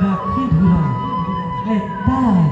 গাখি ধোৱা এটাই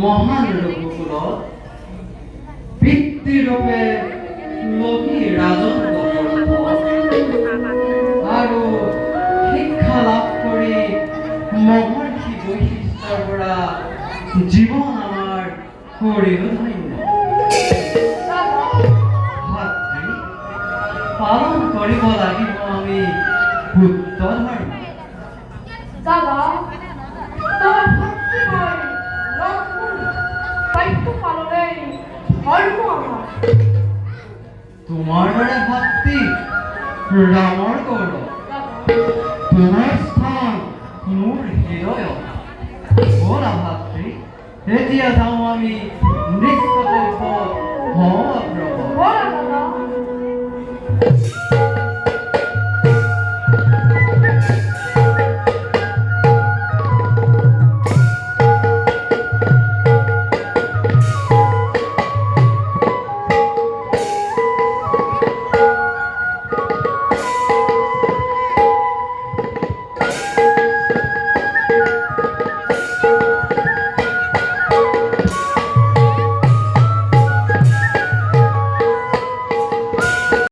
মহান রঘুকুলত পিতৃৰূপে লভি ৰাজত্ব আৰু শিক্ষা লাভ কৰি মহৰ্ষি বৈশিষ্ট্যৰ পৰা জীৱন আমাৰ কৰিলো ধন্য পালন কৰিব লাগিব আমি পুত্ৰ ধৰ্ম দাদা তোমার ভক্তি নয় দায়িত্ব পালনে ধর্ম আমার তোমার দৰে ভক্তি ৰামৰ গৌৰৱ তোমাৰ স্থান মোৰ হৃদয়ত ব'লা ভাতৃ এতিয়া যাওঁ আমি নিষ্কল্প হওঁ